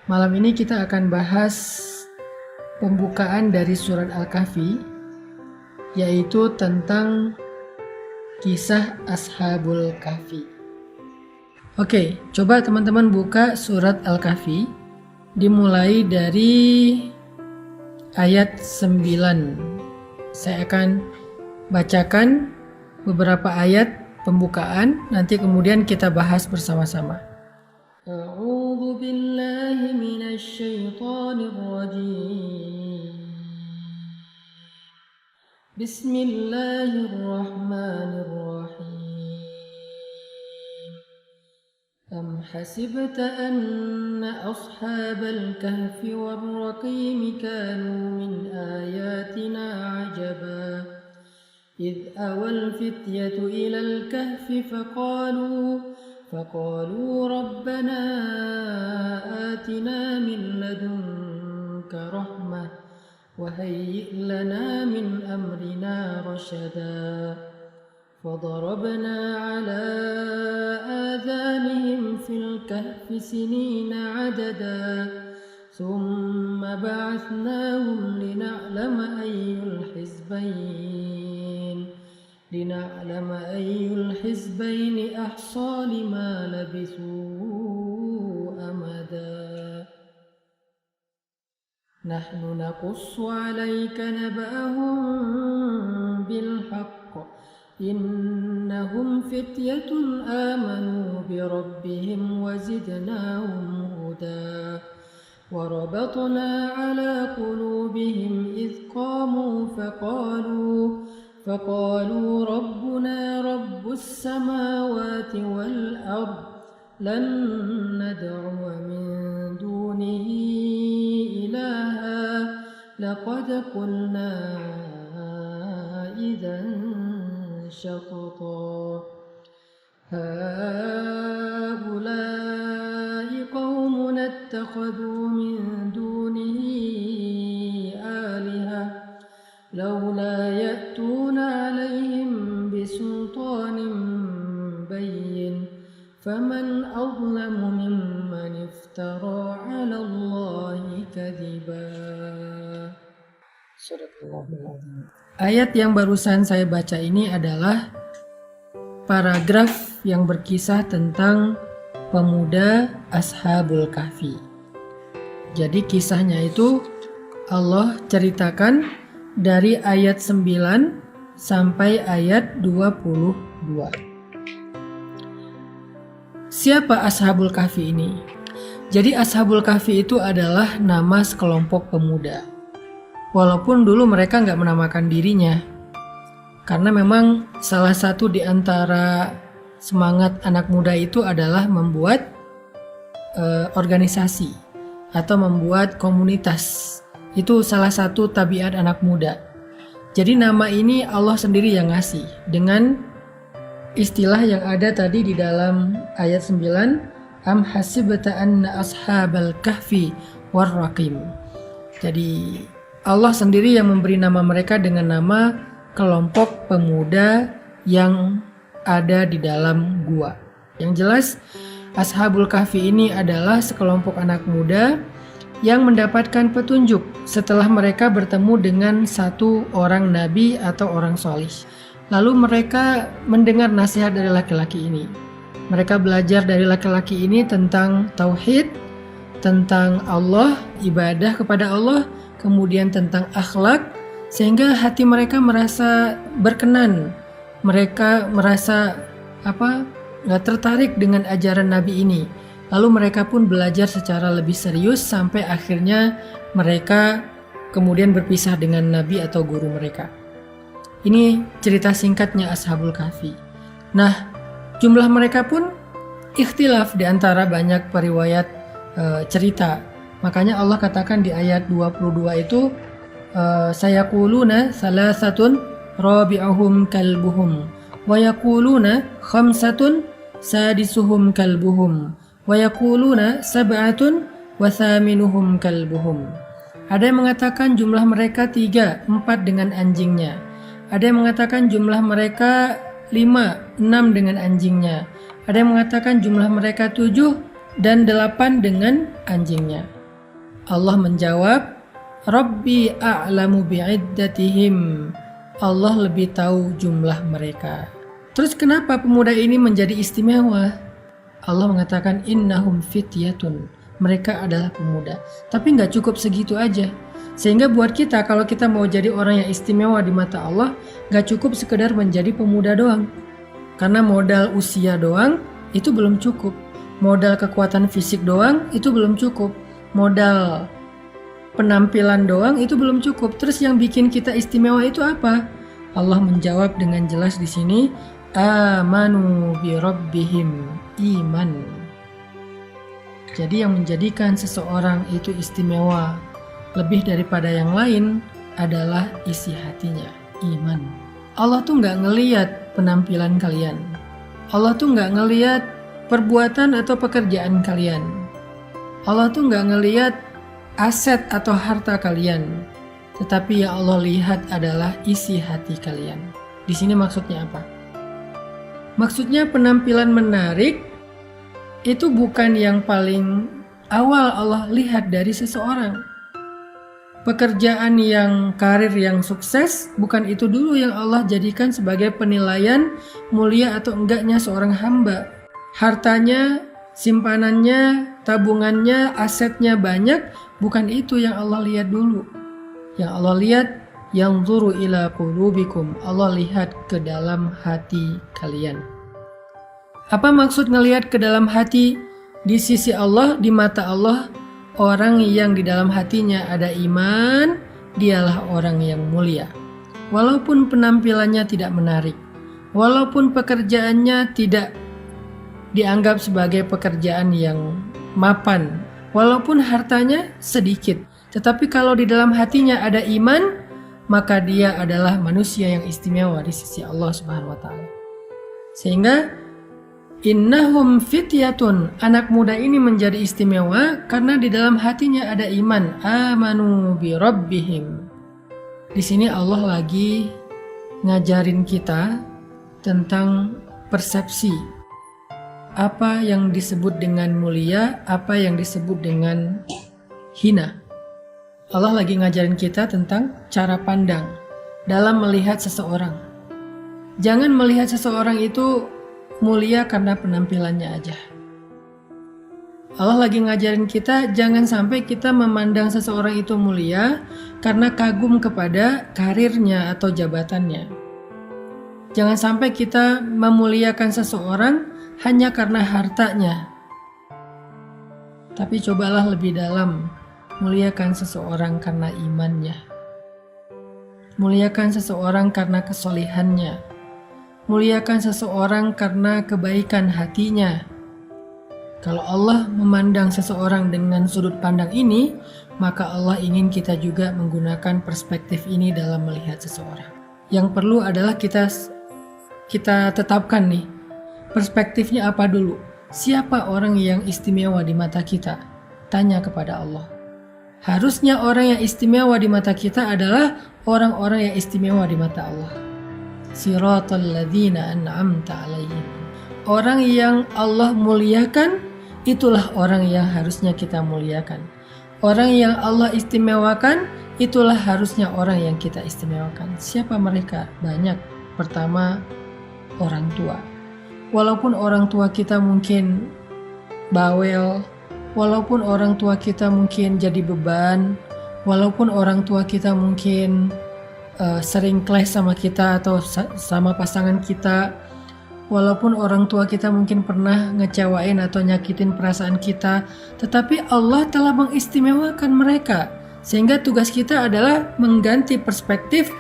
Malam ini kita akan bahas pembukaan dari surat Al-Kahfi, yaitu tentang kisah Ashabul Kahfi. Oke, coba teman-teman buka surat Al-Kahfi, dimulai dari ayat 9. Saya akan bacakan beberapa ayat pembukaan, nanti kemudian kita bahas bersama-sama. A'udzu billahi minasy syaithanir rajim. Bismillahirrahmanirrahim. Am hasibta anna ashabal kahfi war-raqim kanu min ayatina 'ajaba إذ أوى الفتية إلى الكهف فقالوا ربنا آتنا من لدنك رحمة وهيئ لنا من أمرنا رشدا فضربنا على آذانهم في الكهف سنين عددا ثم بعثناهم لنعلم أي الحزبين أحصى لما لبثوا أمدا نحن نقص عليك نبأهم بالحق إنهم فتية آمنوا بربهم وزدناهم هدى وربطنا على قلوبهم إذ قاموا فقالوا ربنا رب السماوات والأرض لن ندعو من دونه إلها لقد قلنا إذا شططا هؤلاء قومنا اتخذوا من دونه آلهة لولا يأتون عليهم بسلطان بين فمن أظلم ممن افترى على الله كذبا. Ayat yang barusan saya baca ini adalah paragraf yang berkisah tentang pemuda Ashabul Kahfi. Jadi kisahnya itu Allah ceritakan dari ayat 9 sampai ayat 22. Siapa Ashabul Kahfi ini? Jadi Ashabul Kahfi itu adalah nama sekelompok pemuda. Walaupun dulu mereka nggak menamakan dirinya. Karena memang salah satu di antara semangat anak muda itu adalah membuat organisasi atau membuat komunitas. Itu salah satu tabiat anak muda. Jadi nama ini Allah sendiri yang ngasih dengan istilah yang ada tadi di dalam ayat 9, am hasibta anna ashabal kahfi war-raqim. Jadi Allah sendiri yang memberi nama mereka dengan nama kelompok pemuda yang ada di dalam gua. Yang jelas Ashabul Kahfi ini adalah sekelompok anak muda yang mendapatkan petunjuk setelah mereka bertemu dengan satu orang nabi atau orang solih. Lalu mereka mendengar nasihat dari laki-laki ini. Mereka belajar dari laki-laki ini tentang tauhid, tentang Allah, ibadah kepada Allah, kemudian tentang akhlak, sehingga hati mereka merasa berkenan. Mereka merasa tertarik dengan ajaran Nabi ini. Lalu mereka pun belajar secara lebih serius sampai akhirnya mereka kemudian berpisah dengan Nabi atau guru mereka. Ini cerita singkatnya Ashabul Kahfi. Nah, jumlah mereka pun ikhtilaf di antara banyak periwayat cerita. Makanya Allah katakan di ayat 22 itu sayaquluna salasatun rabi'uhum kalbuhum wa yaquluna khamsatun sadisuhum kalbuhum wa yaquluna sab'atun wa thaminuhum kalbuhum. Ada yang mengatakan jumlah mereka 3, 4 dengan anjingnya. Ada yang mengatakan jumlah mereka 5, 6 dengan anjingnya. Ada yang mengatakan jumlah mereka 7, dan 8 dengan anjingnya. Allah menjawab, Rabbi a'lamu bi'iddatihim. Allah lebih tahu jumlah mereka. Terus kenapa pemuda ini menjadi istimewa? Allah mengatakan innahum fityatun. Mereka adalah pemuda. Tapi nggak cukup segitu aja. Sehingga buat kita, kalau kita mau jadi orang yang istimewa di mata Allah, nggak cukup sekedar menjadi pemuda doang. Karena modal usia doang itu belum cukup. Modal kekuatan fisik doang itu belum cukup. Modal penampilan doang itu belum cukup. Terus yang bikin kita istimewa itu apa? Allah menjawab dengan jelas di sini, amanu bi rabbihim, iman. Jadi yang menjadikan seseorang itu istimewa lebih daripada yang lain adalah isi hatinya, iman. Allah tuh nggak ngelihat penampilan kalian. Allah tuh nggak ngelihat perbuatan atau pekerjaan kalian. Allah tuh nggak ngelihat aset atau harta kalian, tetapi yang Allah lihat adalah isi hati kalian. Di sini maksudnya apa? Maksudnya penampilan menarik itu bukan yang paling awal Allah lihat dari seseorang. Pekerjaan yang karir yang sukses bukan itu dulu yang Allah jadikan sebagai penilaian mulia atau enggaknya seorang hamba. Hartanya, simpanannya, tabungannya, asetnya banyak, bukan itu yang Allah lihat dulu. Yang Allah lihat, yanzuru ila qulubikum. Allah lihat ke dalam hati kalian. Apa maksud ngelihat ke dalam hati? Di sisi Allah, di mata Allah, orang yang di dalam hatinya ada iman, dialah orang yang mulia. Walaupun penampilannya tidak menarik, walaupun pekerjaannya tidak dianggap sebagai pekerjaan yang mapan, walaupun hartanya sedikit, tetapi kalau di dalam hatinya ada iman, maka dia adalah manusia yang istimewa di sisi Allah Subhanahu wa taala. Sehingga innahum fityatun, anak muda ini menjadi istimewa karena di dalam hatinya ada iman, amanu bi rabbihim. Di sini Allah lagi ngajarin kita tentang persepsi. Apa yang disebut dengan mulia, apa yang disebut dengan hina. Allah lagi ngajarin kita tentang cara pandang dalam melihat seseorang. Jangan melihat seseorang itu mulia karena penampilannya aja. Allah lagi ngajarin kita jangan sampai kita memandang seseorang itu mulia karena kagum kepada karirnya atau jabatannya. Jangan sampai kita memuliakan seseorang hanya karena hartanya. Tapi cobalah lebih dalam, muliakan seseorang karena imannya. Muliakan seseorang karena kesolihannya. Muliakan seseorang karena kebaikan hatinya. Kalau Allah memandang seseorang dengan sudut pandang ini, maka Allah ingin kita juga menggunakan perspektif ini dalam melihat seseorang. Yang perlu adalah kita tetapkan nih, perspektifnya apa dulu? Siapa orang yang istimewa di mata kita? Tanya kepada Allah. Harusnya orang yang istimewa di mata kita adalah orang-orang yang istimewa di mata Allah. Siratal ladzina an'amta alaihim. Orang yang Allah muliakan, itulah orang yang harusnya kita muliakan. Orang yang Allah istimewakan, itulah harusnya orang yang kita istimewakan. Siapa mereka? Banyak. Pertama, orang tua. Walaupun orang tua kita mungkin bawel, walaupun orang tua kita mungkin jadi beban, walaupun orang tua kita mungkin sering clash sama kita atau sama pasangan kita, walaupun orang tua kita mungkin pernah ngecewain atau nyakitin perasaan kita, tetapi Allah telah mengistimewakan mereka. Sehingga tugas kita adalah mengganti perspektif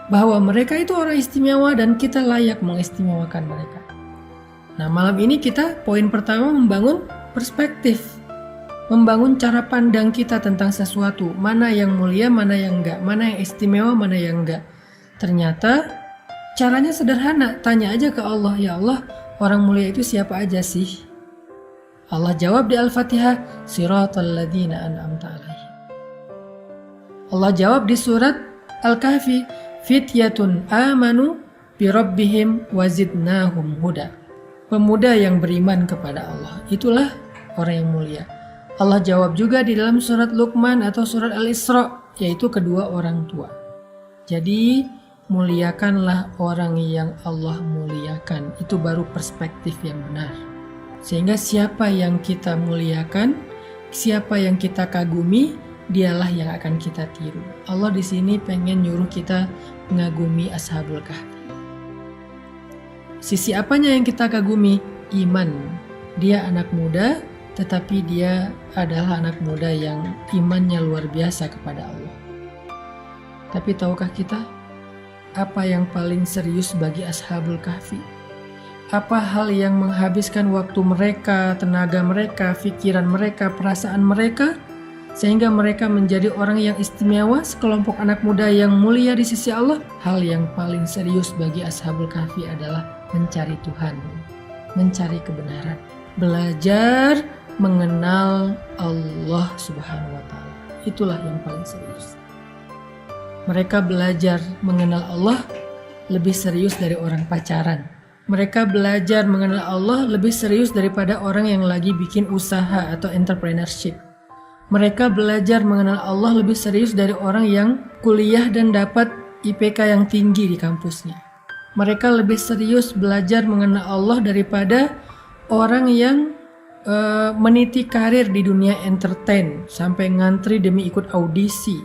bahwa mereka itu orang istimewa dan kita layak mengistimewakan mereka. Nah, malam ini kita poin pertama membangun perspektif. Membangun cara pandang kita tentang sesuatu. Mana yang mulia, mana yang enggak. Mana yang istimewa, mana yang enggak. Ternyata caranya sederhana. Tanya aja ke Allah, ya Allah, orang mulia itu siapa aja sih? Allah jawab di Al-Fatihah, Siratal ladzina an'amta alaihim. Allah jawab di surat Al-Kahfi, Fityatun amanu bi rabbihim wazidnahum huda. Pemuda yang beriman kepada Allah. Itulah orang yang mulia. Allah jawab juga di dalam surat Luqman atau surat Al-Isra, yaitu kedua orang tua. Jadi muliakanlah orang yang Allah muliakan. Itu baru perspektif yang benar. Sehingga siapa yang kita muliakan, siapa yang kita kagumi, dialah yang akan kita tiru. Allah di sini pengen nyuruh kita mengagumi Ashabul Kahfi. Sisi apanya yang kita kagumi? Iman. Dia anak muda, tetapi dia adalah anak muda yang imannya luar biasa kepada Allah. Tapi tahukah kita apa yang paling serius bagi Ashabul Kahfi? Apa hal yang menghabiskan waktu mereka, tenaga mereka, pikiran mereka, perasaan mereka, sehingga mereka menjadi orang yang istimewa, sekelompok anak muda yang mulia di sisi Allah? Hal yang paling serius bagi Ashabul Kahfi adalah mencari Tuhan, mencari kebenaran, belajar mengenal Allah Subhanahu wa Ta'ala. Itulah yang paling serius. Mereka belajar mengenal Allah lebih serius dari orang pacaran. Mereka belajar mengenal Allah lebih serius daripada orang yang lagi bikin usaha atau entrepreneurship. Mereka belajar mengenal Allah lebih serius dari orang yang kuliah dan dapat IPK yang tinggi di kampusnya. Mereka lebih serius belajar mengenal Allah daripada orang yang meniti karir di dunia entertain sampai ngantri demi ikut audisi.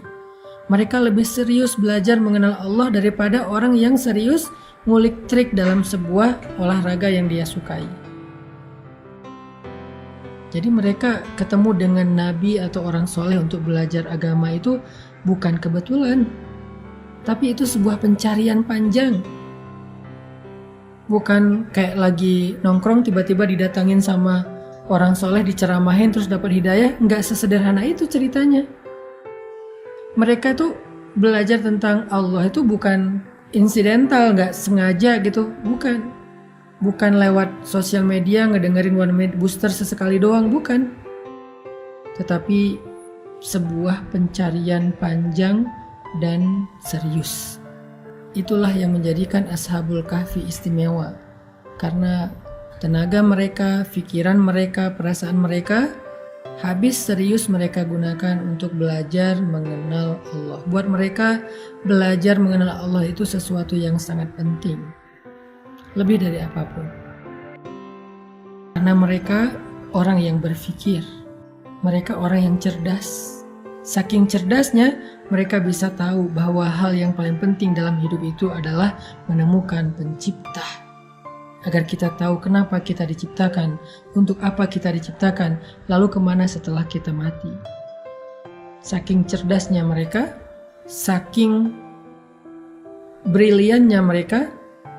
Mereka lebih serius belajar mengenal Allah daripada orang yang serius ngulik trik dalam sebuah olahraga yang dia sukai. Jadi mereka ketemu dengan nabi atau orang soleh untuk belajar agama itu bukan kebetulan, tapi itu sebuah pencarian panjang. Bukan kayak lagi nongkrong tiba-tiba didatangin sama orang soleh, diceramahin terus dapat hidayah. Nggak sesederhana itu ceritanya. Mereka tuh belajar tentang Allah itu bukan insidental, nggak sengaja gitu, bukan lewat sosial media ngedengerin One Minute Booster sesekali doang, bukan. Tetapi sebuah pencarian panjang dan serius. Itulah yang menjadikan Ashabul Kahfi istimewa, karena tenaga mereka, pikiran mereka, perasaan mereka habis serius mereka gunakan untuk belajar mengenal Allah. Buat mereka, belajar mengenal Allah itu sesuatu yang sangat penting, lebih dari apapun. Karena mereka orang yang berpikir, mereka orang yang cerdas. Saking cerdasnya, mereka bisa tahu bahwa hal yang paling penting dalam hidup itu adalah menemukan pencipta. Agar kita tahu kenapa kita diciptakan, untuk apa kita diciptakan, lalu kemana setelah kita mati. Saking cerdasnya mereka, saking briliannya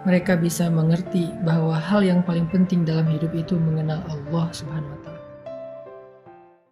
mereka bisa mengerti bahwa hal yang paling penting dalam hidup itu mengenal Allah Subhanahu wa Ta'ala.